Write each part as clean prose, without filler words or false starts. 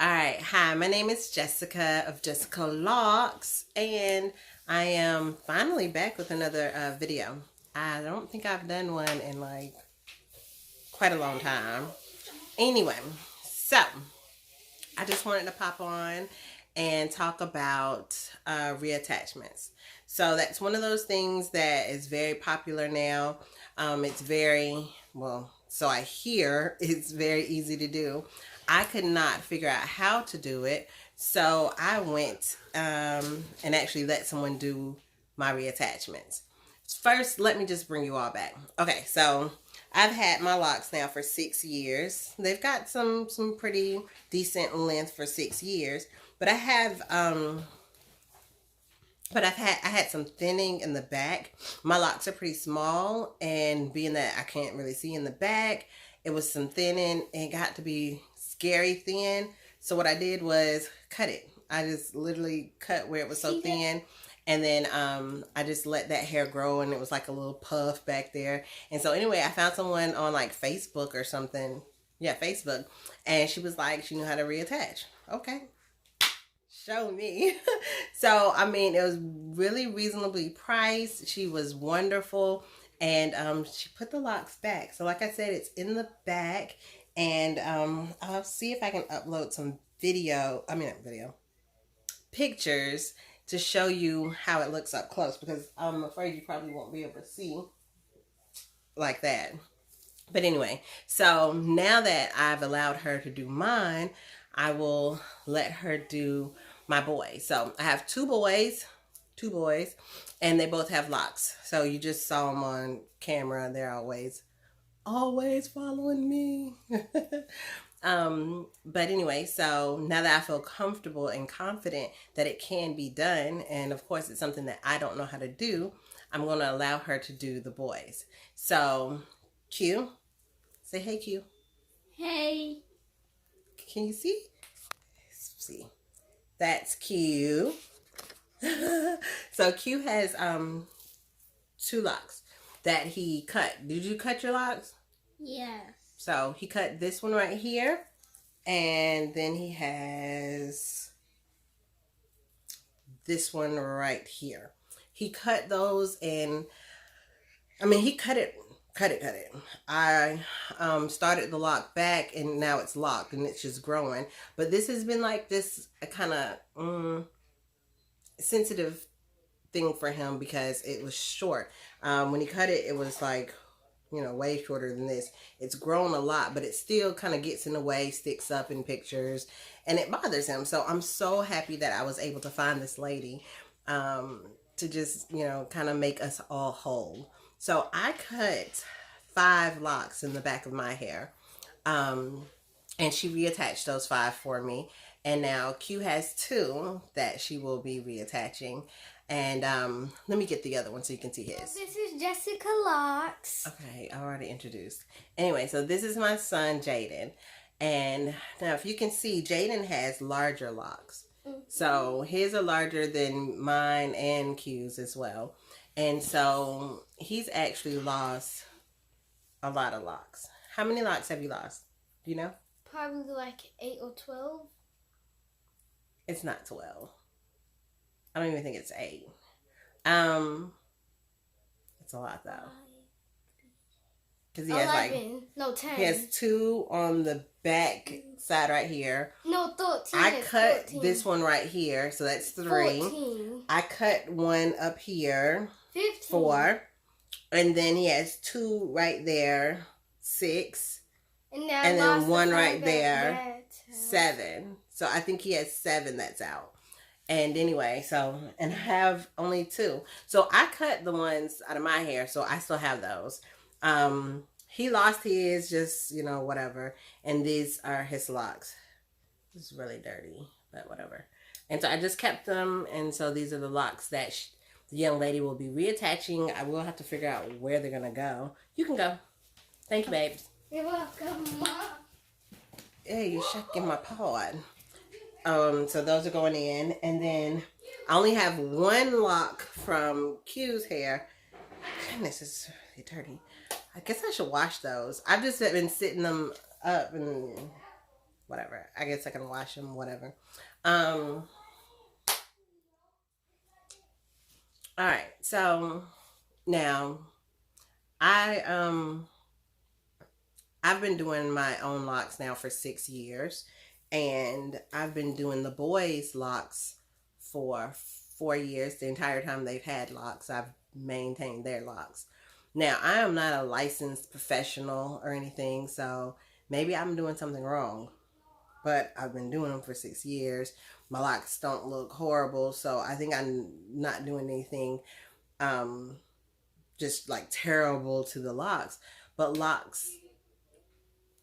All right. Hi, my name is Jessica of Jessica Locs, and I am finally back with another video. I don't think I've done one in like quite a long time. Anyway, so I just wanted to pop on and talk about reattachments. So that's one of those things that is very popular now. It's very, well, so I hear it's very easy to do. I could not figure out how to do it. So I went and actually let someone do my reattachments. First, let me just bring you all back. Okay, so I've had my locks now for 6 years. They've got some pretty decent length for 6 years, but I had some thinning in the back. My locks are pretty small, and being that I can't really see in the back, it was some thinning. It got to be scary thin. So what I did was cut it. I just literally cut where it was so thin. And then I just let that hair grow, and it was like a little puff back there. And so anyway, I found someone on like Facebook or something. Yeah, Facebook. And she was like, she knew how to reattach. Okay. Show me. So, I mean, it was really reasonably priced. She was wonderful. And she put the locks back. So like I said, it's in the back. And I'll see if I can upload some pictures to show you how it looks up close, because I'm afraid you probably won't be able to see like that. But anyway, so now that I've allowed her to do mine, I will let her do my boys. So I have two boys, and they both have locks. So you just saw them on camera. They're always following me. But anyway, so now that I feel comfortable and confident that it can be done, and of course it's something that I don't know how to do, I'm going to allow her to do the boys. So, Q, say hey, Q. Hey. Can you see? See, that's Q. So Q has two locks that he cut. Did you cut your locks? Yes. So he cut this one right here, and then he has this one right here. He cut those, and I mean, he cut it. I started the lock back, and now it's locked, and it's just growing. But this has been like this kind of sensitive thing for him, because it was short. When he cut it, it was like, way shorter than this. It's grown a lot, but it still kind of gets in the way, sticks up in pictures, and it bothers him. So I'm so happy that I was able to find this lady to just, kind of make us all whole. So I cut 5 locks in the back of my hair, and she reattached those 5 for me. And now Q has 2 that she will be reattaching. And let me get the other one so you can see his. This is Jessica Locs. Okay, I already introduced. Anyway, so this is my son, Jaden. And now if you can see, Jaden has larger locks. So his are larger than mine and Q's as well. And so he's actually lost a lot of locks. How many locks have you lost? Do you know? Probably like 8 or 12. It's not 12. I don't even think it's 8. It's a lot though. Because he has 11. No, 10. He has 2 on the back side right here. No, 13. I cut 14. this one right here, so that's 3. 14. I cut one up here. 15. 4. And then he has 2 right there. 6. And then 1 right there. 7. So I think he has 7 that's out. And anyway, and I have only 2. So I cut the ones out of my hair, so I still have those. He lost his, just, whatever. And these are his locks. It's really dirty, but whatever. And so I just kept them, and so these are the locks that the young lady will be reattaching. I will have to figure out where they're going to go. You can go. Thank you, babes. You're welcome, Mom. Hey, you're shaking my pod. So those are going in, and then I only have 1 lock from Q's hair. Goodness, it's really dirty. I guess I should wash those. I've just been sitting them up and whatever. I guess I can wash them, whatever. Um, all right. So now I I've been doing my own locks now for 6 years, and I've been doing the boys' locks for 4 years. The entire time they've had locks, I've maintained their locks. Now, I am not a licensed professional or anything, so maybe I'm doing something wrong, but I've been doing them for 6 years. My locks don't look horrible, so I think I'm not doing anything um, just like terrible to the locks. But locks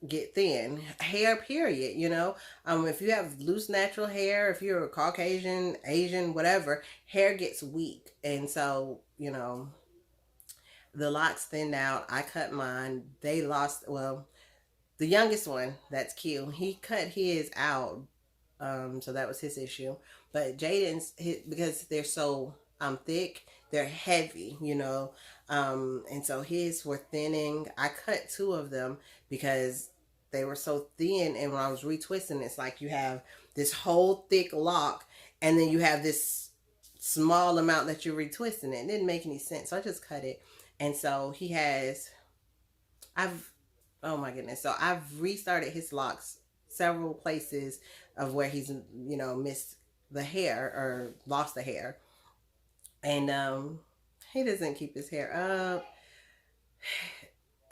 get thin. Hair, period. If you have loose natural hair, if you're a Caucasian, Asian, whatever, hair gets weak, and so the locks thinned out. I cut mine. They lost. Well, the youngest one, that's cute. He cut his out, so that was his issue. But Jaden's, because they're so thick, they're heavy, and so his were thinning. I cut two of them because they were so thin, and when I was retwisting, it's like you have this whole thick lock, and then you have this small amount that you're retwisting it. It didn't make any sense, so I just cut it. And so he has, I've, oh my goodness, so I've restarted his locks several places of where he's missed the hair or lost the hair, and he doesn't keep his hair up.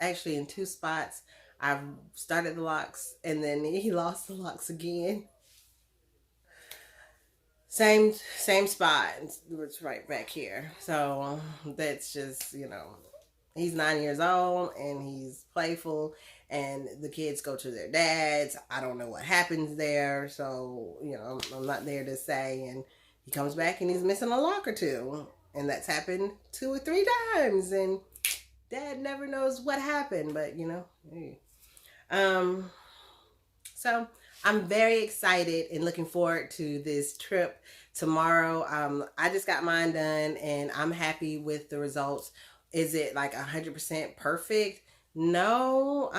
Actually, in two spots I've started the locks and then he lost the locks again. Same spot. It's right back here. So that's just, he's 9 years old and he's playful, and the kids go to their dads. I don't know what happens there, so I'm not there to say. And he comes back and he's missing a lock or two, and that's happened 2 or 3 times, and dad never knows what happened. But hey. So I'm very excited and looking forward to this trip tomorrow. I just got mine done and I'm happy with the results. Is it like 100% perfect? No,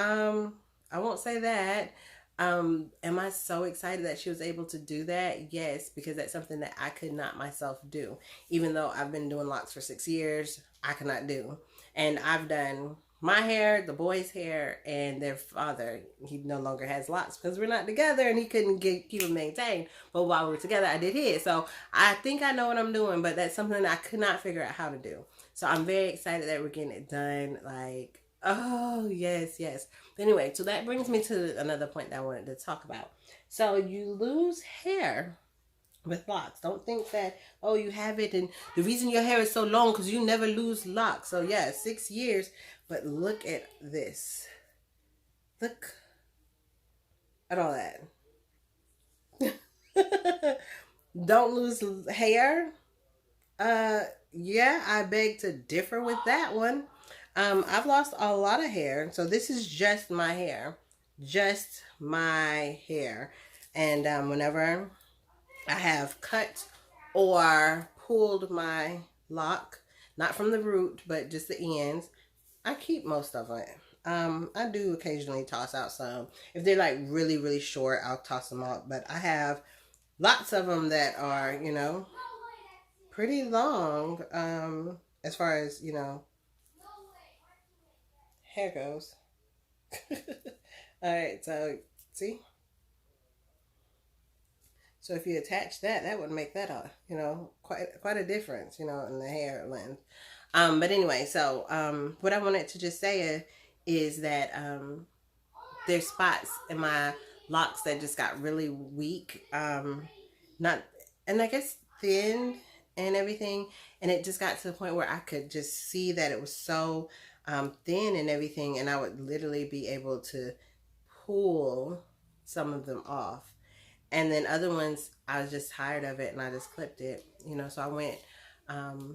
I won't say that. Am I so excited that she was able to do that? Yes, because that's something that I could not myself do. Even though I've been doing locks for 6 years, I could not do. And I've done my hair, the boys' hair, and their father. He no longer has locks because we're not together, and he couldn't keep them maintained. But while we were together, I did his. So I think I know what I'm doing, but that's something I could not figure out how to do. So I'm very excited that we're getting it done. Like, oh, yes, yes. But anyway, so that brings me to another point that I wanted to talk about. So you lose hair with locks. Don't think that, oh, you have it and the reason your hair is so long because you never lose locks. So yeah, 6 years. But look at this. Look at all that. Don't lose hair. Yeah, I beg to differ with that one. I've lost a lot of hair. So this is just my hair. Just my hair. And whenever I have cut or pulled my lock, not from the root, but just the ends, I keep most of it. I do occasionally toss out some. If they're like really, really short, I'll toss them out. But I have lots of them that are, pretty long, as far as, hair goes. All right, so see? So if you attach that, that would make that quite a difference, in the hair length. But anyway, so what I wanted to just say is that there's spots in my locks that just got really weak, not, and I guess thin and everything, and it just got to the point where I could just see that it was so thin and everything, and I would literally be able to pull some of them off. And then other ones, I was just tired of it and I just clipped it, so I went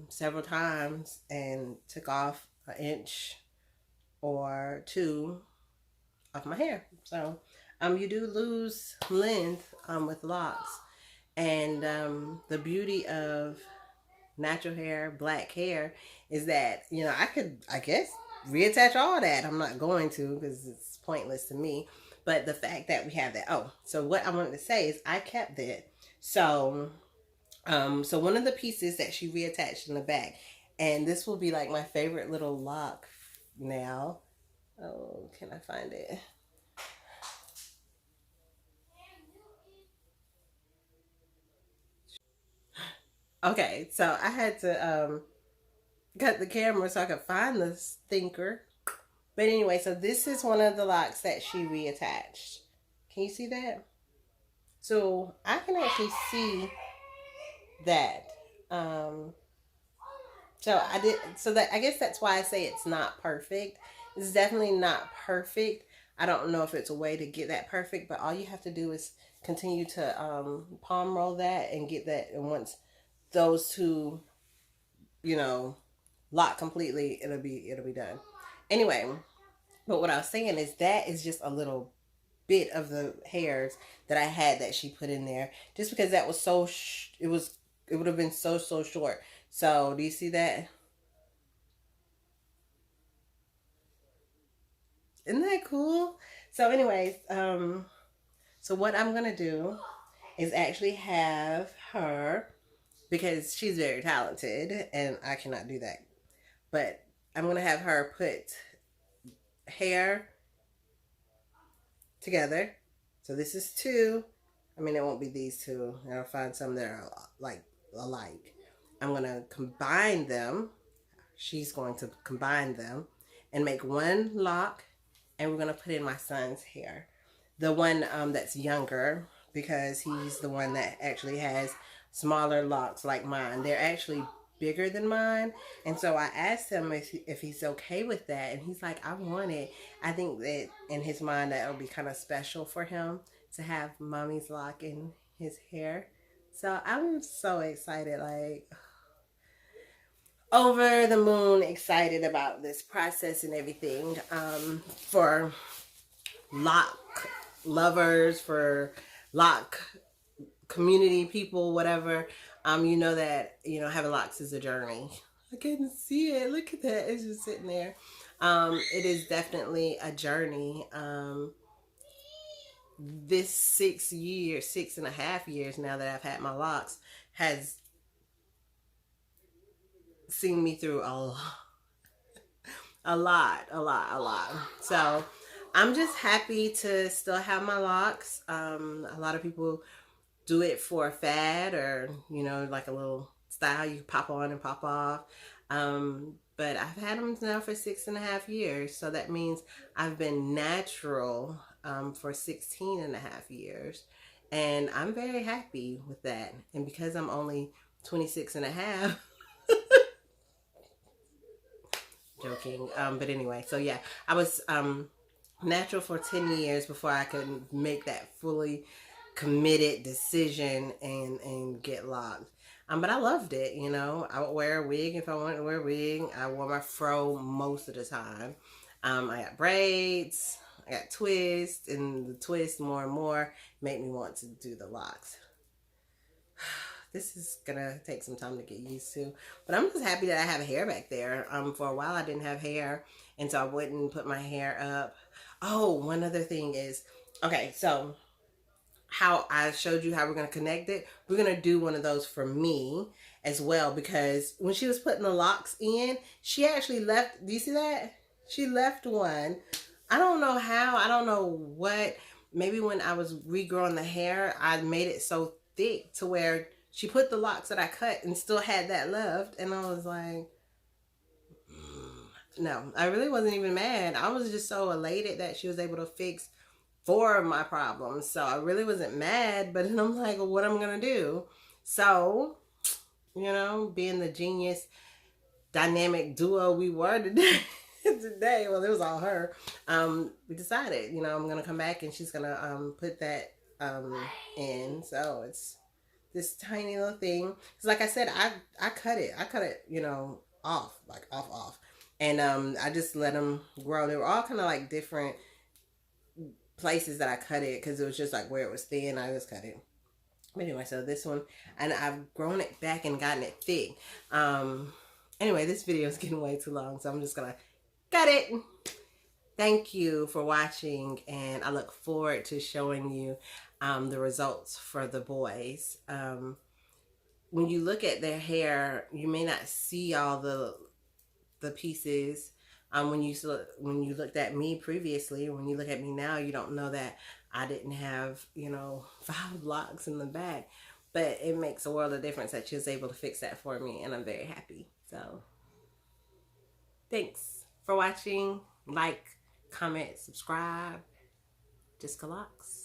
several times and took off an inch or two of my hair. So you do lose length with locks. And the beauty of natural hair, black hair, is that, I could, I guess, reattach all that. I'm not going to because it's pointless to me. But the fact that we have that, so what I wanted to say is I kept it. So so one of the pieces that she reattached in the back, and this will be like my favorite little lock now. Oh, can I find it? Okay, so I had to cut the camera so I could find the stinker. But anyway, so this is one of the locks that she reattached. Can you see that? So I can actually see that. Um, so I did. So that I guess that's why I say it's not perfect. It's definitely not perfect. I don't know if it's a way to get that perfect, but all you have to do is continue to palm roll that and get that. And once those two, you know, lock completely, it'll be done. Anyway, but what I was saying is that is just a little bit of the hairs that I had that she put in there, just because that was it would have been so short. So do you see that? Isn't that cool? So, anyways, so what I'm gonna do is actually have her, because she's very talented and I cannot do that. But I'm gonna have her put hair together. So this is two. I mean, it won't be these two. I'll find some that are like alike. I'm going to combine them. She's going to combine them and make one lock. And we're going to put in my son's hair. The one that's younger, because he's the one that actually has smaller locks like mine. They're actually bigger than mine. And so I asked him if he's okay with that. And he's like, I want it. I think that in his mind that it'll be kind of special for him to have mommy's lock in his hair. So I'm so excited, like over the moon excited about this process and everything. For lock lovers, for lock community people, whatever. You know that, having locks is a journey. I can't see it. Look at that. It's just sitting there. It is definitely a journey. This 6.5 years now that I've had my locks has seen me through a lot. So I'm just happy to still have my locks. A lot of people do it for a fad, or like a little style you pop on and pop off. But I've had them now for 6.5 years, so that means I've been natural for 16.5 years, and I'm very happy with that. And because I'm only 26 and a half, joking, but anyway, so yeah, I was natural for 10 years before I could make that fully committed decision and get locked. But I loved it. I would wear a wig if I wanted to wear a wig. I wore my fro most of the time. I got braids, I got twists, and the twist more and more made me want to do the locks. This is gonna take some time to get used to, but I'm just happy that I have hair back there. For a while I didn't have hair, and so I wouldn't put my hair up. Oh, one other thing is, okay, so how I showed you how we're going to connect it, we're going to do one of those for me as well, because when she was putting the locks in, she actually left, do you see that? She left one. I don't know how, I don't know what, maybe when I was regrowing the hair, I made it so thick to where she put the locks that I cut and still had that left, and I was like, no, I really wasn't even mad. I was just so elated that she was able to fix 4 of my problems. So I really wasn't mad, but then I'm like, well, what am I going to do? So, being the genius dynamic duo we were today, well, it was all her. We decided, I'm going to come back and she's going to put that in. So it's this tiny little thing. Because like I said, I cut it. Off, like off. And I just let them grow. They were all kind of like different places that I cut it, because it was just like where it was thin, I just cut it. But anyway, so this one, and I've grown it back and gotten it thick. Anyway, this video is getting way too long, so I'm just gonna cut it. Thank you for watching, and I look forward to showing you the results for the boys. When you look at their hair, you may not see all the pieces. When you looked at me previously, when you look at me now, you don't know that I didn't have 5 locks in the back. But it makes a world of difference that she was able to fix that for me, and I'm very happy. So thanks for watching. Like, comment, subscribe. Just Locs.